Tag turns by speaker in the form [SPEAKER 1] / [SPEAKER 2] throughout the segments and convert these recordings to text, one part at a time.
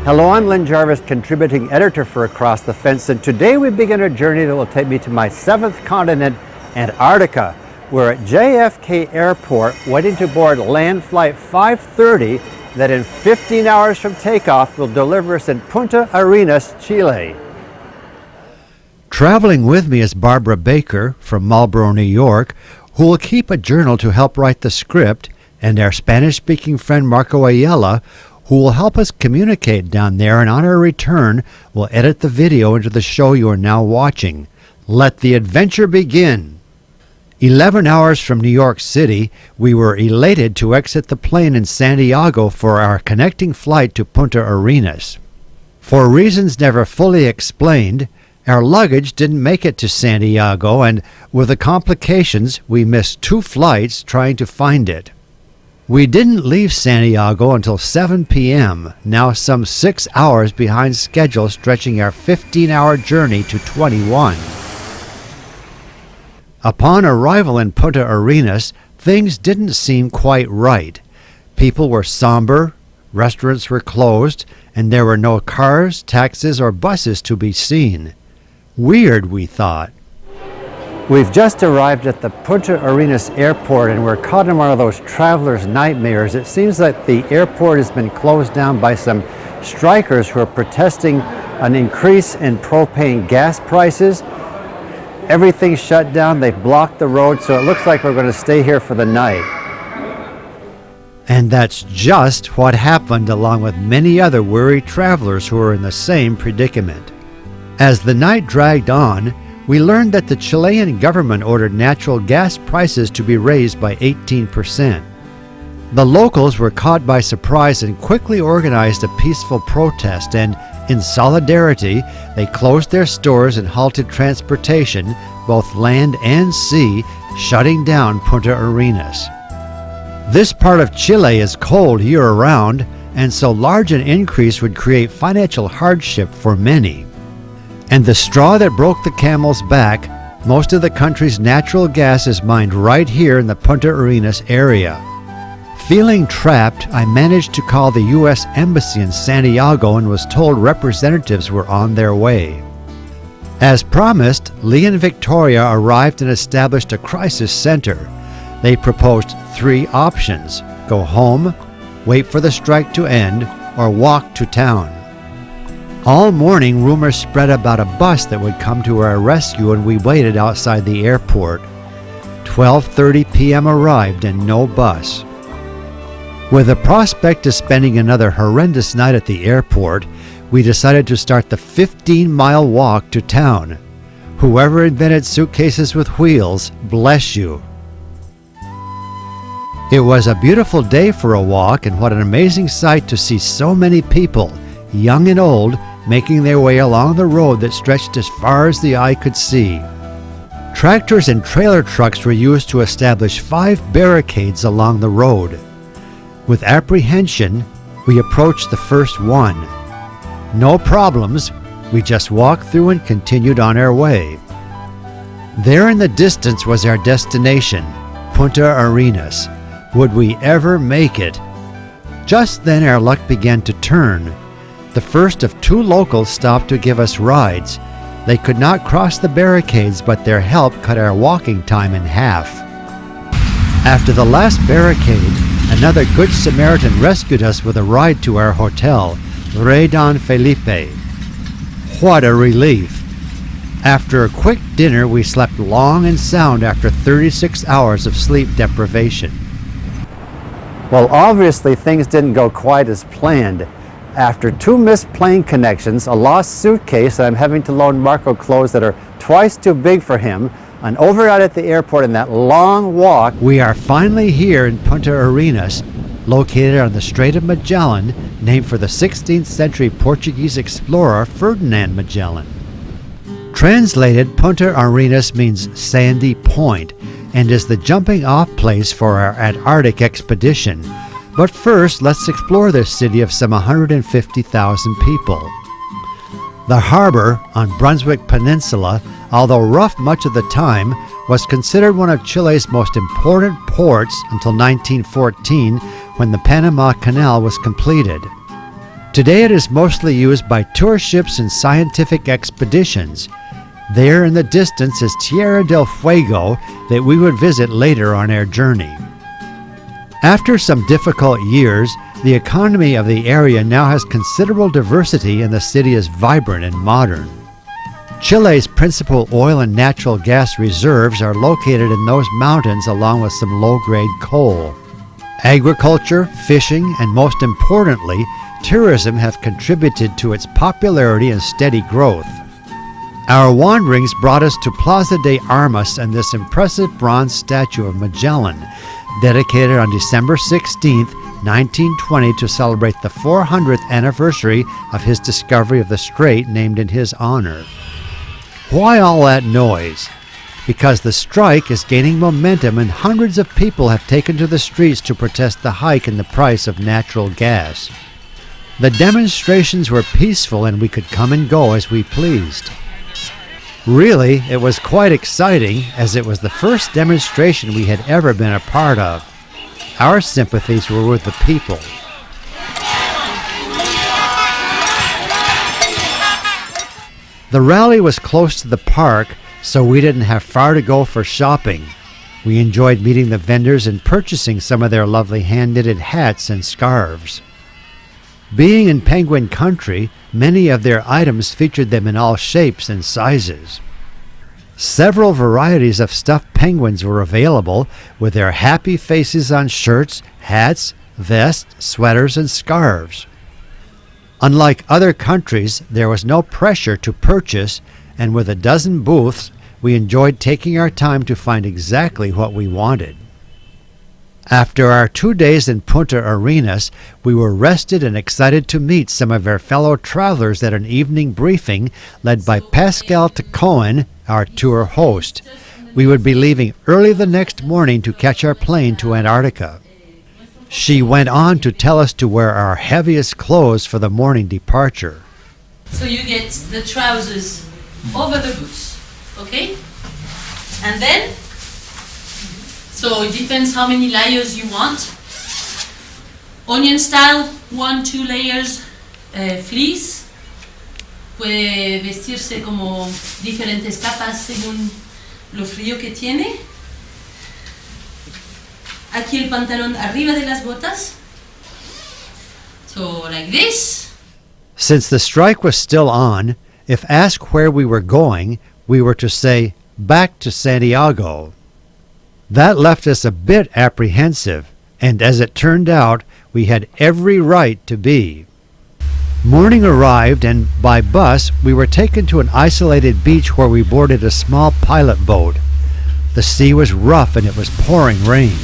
[SPEAKER 1] Hello, I'm Lynn Jarvis, contributing editor for Across the Fence, and today we begin a journey that will take me to my seventh continent, Antarctica. We're at JFK Airport, waiting to board land flight 530 that in 15 hours from takeoff will deliver us in Punta Arenas, Chile.
[SPEAKER 2] Traveling with me is Barbara Baker from Marlboro, New York, who will keep a journal to help write the script, and our Spanish-speaking friend Marco Ayala, who will help us communicate down there, and on our return will edit the video into the show you are now watching. Let the adventure begin. 11 hours from New York City, we were elated to exit the plane in Santiago for our connecting flight to Punta Arenas. For reasons never fully explained, our luggage didn't make it to Santiago, and with the complications, we missed 2 flights trying to find it. We didn't leave Santiago until 7 p.m., now some 6 hours behind schedule, stretching our 15-hour journey to 21. Upon arrival in Punta Arenas, things didn't seem quite right. People were somber, restaurants were closed, and there were no cars, taxis, or buses to be seen. Weird, we thought.
[SPEAKER 1] We've just arrived at the Punta Arenas airport, and we're caught in one of those traveler's nightmares. It seems that the airport has been closed down by some strikers who are protesting an increase in propane gas prices. Everything's shut down. They've blocked the road, so it looks like we're going to stay here for the night.
[SPEAKER 2] And that's just what happened, along with many other worried travelers who were in the same predicament. As the night dragged on, we learned that the Chilean government ordered natural gas prices to be raised by 18%. The locals were caught by surprise and quickly organized a peaceful protest, and in solidarity, they closed their stores and halted transportation, both land and sea, shutting down Punta Arenas. This part of Chile is cold year-round, and so large an increase would create financial hardship for many. And the straw that broke the camel's back, most of the country's natural gas is mined right here in the Punta Arenas area. Feeling trapped, I managed to call the U.S. Embassy in Santiago and was told representatives were on their way. As promised, Lee and Victoria arrived and established a crisis center. They proposed 3 options: go home, wait for the strike to end, or walk to town. All morning, rumors spread about a bus that would come to our rescue, and we waited outside the airport. 12:30 p.m. arrived and no bus. With the prospect of spending another horrendous night at the airport, we decided to start the 15-mile walk to town. Whoever invented suitcases with wheels, bless you. It was a beautiful day for a walk, and what an amazing sight to see so many people, young and old, making their way along the road that stretched as far as the eye could see. Tractors and trailer trucks were used to establish 5 barricades along the road. With apprehension, we approached the first one. No problems, we just walked through and continued on our way. There in the distance was our destination, Punta Arenas. Would we ever make it? Just then our luck began to turn. The first of 2 locals stopped to give us rides. They could not cross the barricades, but their help cut our walking time in half. After the last barricade, another Good Samaritan rescued us with a ride to our hotel, Rey Don Felipe. What a relief! After a quick dinner, we slept long and sound after 36 hours of sleep deprivation.
[SPEAKER 1] Well, obviously things didn't go quite as planned. After 2 missed plane connections, a lost suitcase that I'm having to loan Marco clothes that are twice too big for him, an overnight at the airport, and that long walk,
[SPEAKER 2] we are finally here in Punta Arenas, located on the Strait of Magellan, named for the 16th century Portuguese explorer Ferdinand Magellan. Translated, Punta Arenas means sandy point, and is the jumping off place for our Antarctic expedition. But first, let's explore this city of some 150,000 people. The harbor on Brunswick Peninsula, although rough much of the time, was considered one of Chile's most important ports until 1914, when the Panama Canal was completed. Today it is mostly used by tour ships and scientific expeditions. There in the distance is Tierra del Fuego that we would visit later on our journey. After some difficult years, the economy of the area now has considerable diversity and the city is vibrant and modern. Chile's principal oil and natural gas reserves are located in those mountains along with some low-grade coal. Agriculture, fishing, and most importantly, tourism have contributed to its popularity and steady growth. Our wanderings brought us to Plaza de Armas and this impressive bronze statue of Magellan, dedicated on December 16, 1920 to celebrate the 400th anniversary of his discovery of the strait named in his honor. Why all that noise? Because the strike is gaining momentum and hundreds of people have taken to the streets to protest the hike in the price of natural gas. The demonstrations were peaceful and we could come and go as we pleased. Really, it was quite exciting as it was the first demonstration we had ever been a part of. Our sympathies were with the people. The rally was close to the park, so we didn't have far to go for shopping. We enjoyed meeting the vendors and purchasing some of their lovely hand-knitted hats and scarves. Being in penguin country, many of their items featured them in all shapes and sizes. Several varieties of stuffed penguins were available, with their happy faces on shirts, hats, vests, sweaters, and scarves. Unlike other countries, there was no pressure to purchase, and with a dozen booths, we enjoyed taking our time to find exactly what we wanted. After our 2 days in Punta Arenas, we were rested and excited to meet some of our fellow travelers at an evening briefing led by Pascal Tacoen, our tour host. We would be leaving early the next morning to catch our plane to Antarctica. She went on to tell us to wear our heaviest clothes for the morning departure.
[SPEAKER 3] So you get the trousers over the boots, okay? And then, so it depends how many layers you want. Onion style, 1-2 layers, fleece. Puede vestirse como diferentes capas según lo frío que tiene. Aquí el pantalón arriba de las botas. So like this.
[SPEAKER 2] Since the strike was still on, if asked where we were going, we were to say, back to Santiago. That left us a bit apprehensive, and as it turned out, we had every right to be. Morning arrived, and by bus, we were taken to an isolated beach where we boarded a small pilot boat. The sea was rough and it was pouring rain.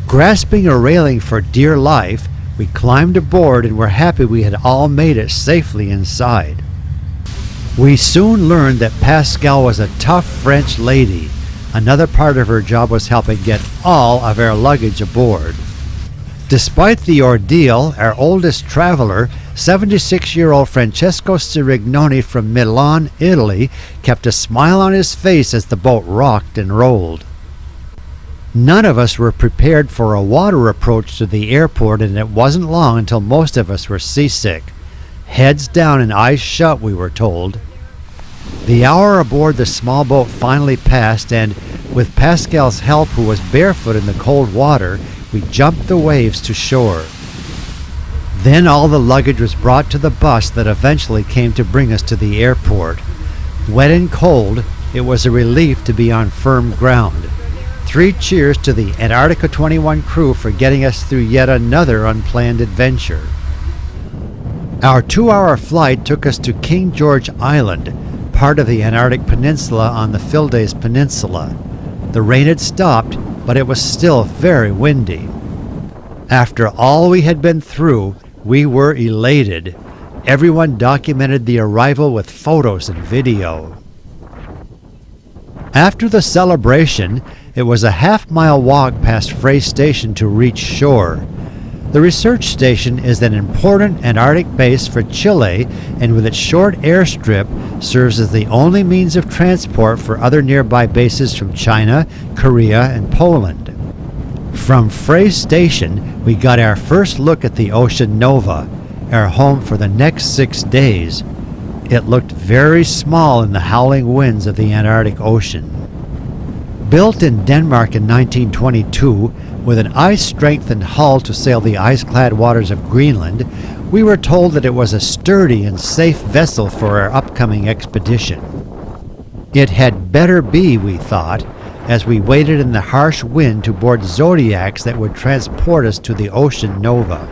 [SPEAKER 2] Grasping a railing for dear life, we climbed aboard and were happy we had all made it safely inside. We soon learned that Pascal was a tough French lady. Another part of her job was helping get all of our luggage aboard. Despite the ordeal, our oldest traveler, 76-year-old Francesco Sirignoni from Milan, Italy, kept a smile on his face as the boat rocked and rolled. None of us were prepared for a water approach to the airport, and it wasn't long until most of us were seasick. Heads down and eyes shut, we were told. The hour aboard the small boat finally passed, and with Pascal's help, who was barefoot in the cold water, we jumped the waves to shore. Then all the luggage was brought to the bus that eventually came to bring us to the airport. Wet and cold, it was a relief to be on firm ground. 3 cheers to the Antarctica 21 crew for getting us through yet another unplanned adventure. Our 2-hour flight took us to King George Island, part of the Antarctic Peninsula on the Fildes Peninsula. The rain had stopped, but it was still very windy. After all we had been through, we were elated. Everyone documented the arrival with photos and video. After the celebration, it was a half-mile walk past Frey Station to reach shore. The research station is an important Antarctic base for Chile, and with its short airstrip, serves as the only means of transport for other nearby bases from China, Korea, and Poland. From Frey Station, we got our first look at the Ocean Nova. our home for the next 6 days, it looked very small in the howling winds of the Antarctic Ocean. Built in Denmark in 1922, with an ice-strengthened hull to sail the ice-clad waters of Greenland, we were told that it was a sturdy and safe vessel for our upcoming expedition. It had better be, we thought, as we waited in the harsh wind to board zodiacs that would transport us to the ocean nova.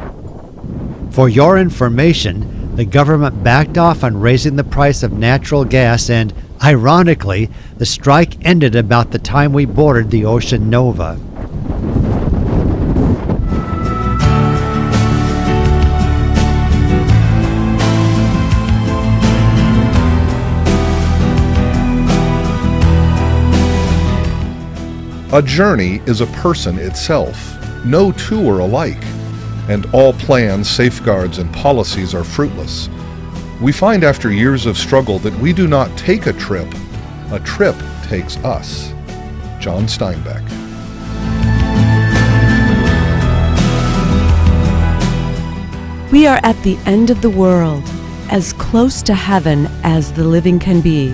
[SPEAKER 2] For your information, the government backed off on raising the price of natural gas and, ironically, the strike ended about the time we boarded the ocean nova.
[SPEAKER 4] A journey is a person itself. No two are alike, and all plans, safeguards, and policies are fruitless. We find after years of struggle that we do not take a trip takes us. John Steinbeck.
[SPEAKER 5] We are at the end of the world, as close to heaven as the living can be,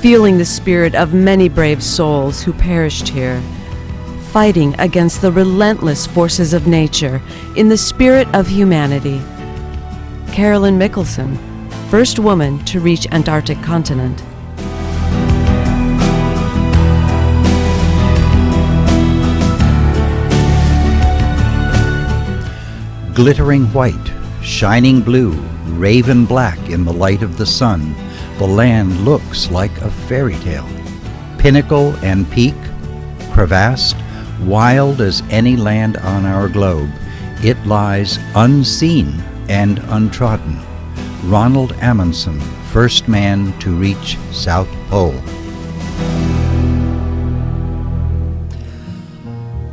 [SPEAKER 5] feeling the spirit of many brave souls who perished here, fighting against the relentless forces of nature in the spirit of humanity. Carolyn Mickelson, first woman to reach Antarctic continent.
[SPEAKER 6] Glittering white, shining blue, raven black in the light of the sun, the land looks like a fairy tale. Pinnacle and peak, crevassed, wild as any land on our globe, it lies unseen and untrodden. Ronald Amundsen, first man to reach South Pole.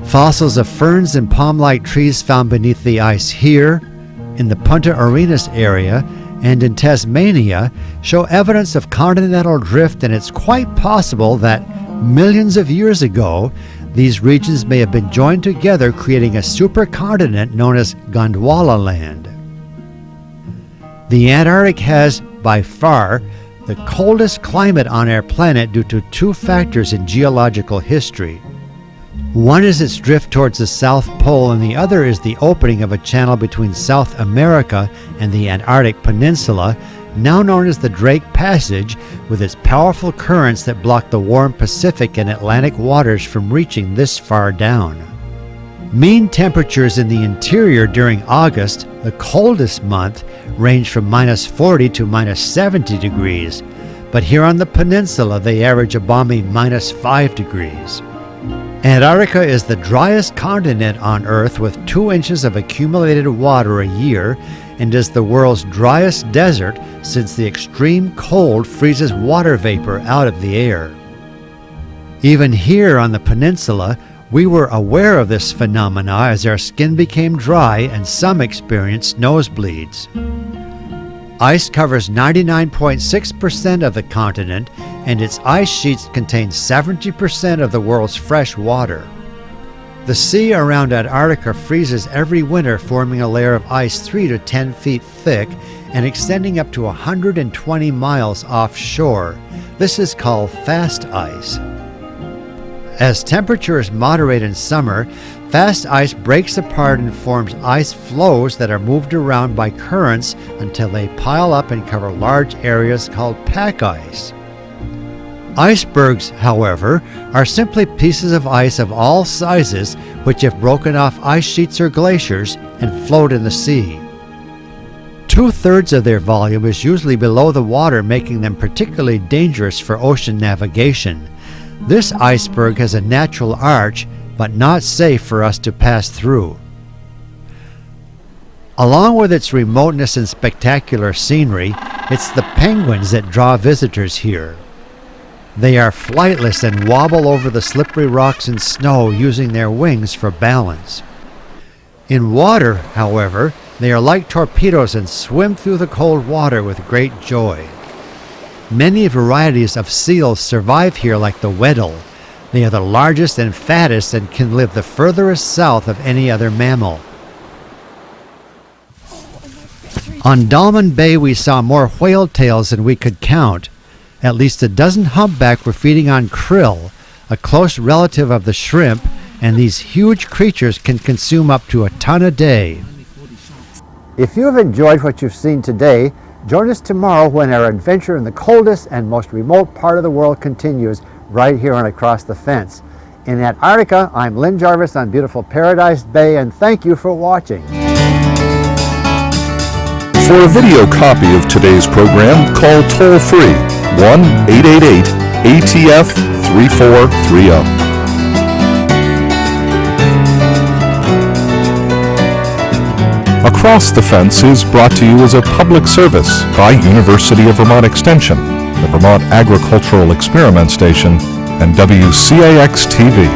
[SPEAKER 2] Fossils of ferns and palm-like trees found beneath the ice here, in the Punta Arenas area, and in Tasmania show evidence of continental drift, and it's quite possible that millions of years ago, these regions may have been joined together, creating a supercontinent known as Gondwana Land. The Antarctic has, by far, the coldest climate on our planet due to two factors in geological history. One is its drift towards the South Pole, and the other is the opening of a channel between South America and the Antarctic Peninsula, now known as the Drake Passage, with its powerful currents that block the warm Pacific and Atlantic waters from reaching this far down. Mean temperatures in the interior during August, the coldest month, range from -40 to -70 degrees, but here on the peninsula they average a balmy -5 degrees. Antarctica is the driest continent on Earth with 2 inches of accumulated water a year, and is the world's driest desert since the extreme cold freezes water vapor out of the air. Even here on the peninsula, we were aware of this phenomena as our skin became dry and some experienced nosebleeds. Ice covers 99.6% of the continent, and its ice sheets contain 70% of the world's fresh water. The sea around Antarctica freezes every winter, forming a layer of ice 3 to 10 feet thick and extending up to 120 miles offshore. This is called fast ice. As temperatures moderate in summer, fast ice breaks apart and forms ice floes that are moved around by currents until they pile up and cover large areas called pack ice. Icebergs, however, are simply pieces of ice of all sizes which have broken off ice sheets or glaciers and float in the sea. 2/3 of their volume is usually below the water, making them particularly dangerous for ocean navigation. This iceberg has a natural arch, but not safe for us to pass through. Along with its remoteness and spectacular scenery, it's the penguins that draw visitors here. They are flightless and wobble over the slippery rocks and snow using their wings for balance. In water, however, they are like torpedoes and swim through the cold water with great joy. Many varieties of seals survive here, like the Weddell. They are the largest and fattest and can live the furthest south of any other mammal. On Dalman Bay, we saw more whale tails than we could count. At least a dozen humpback were feeding on krill, a close relative of the shrimp, and these huge creatures can consume up to a ton a day.
[SPEAKER 1] If you have enjoyed what you've seen today, join us tomorrow when our adventure in the coldest and most remote part of the world continues right here on Across the Fence. In Antarctica, I'm Lynn Jarvis on beautiful Paradise Bay, and thank you for watching.
[SPEAKER 4] For a video copy of today's program, call toll-free 1-888-ATF-3430. Across the Fence is brought to you as a public service by University of Vermont Extension, the Vermont Agricultural Experiment Station, and WCAX-TV.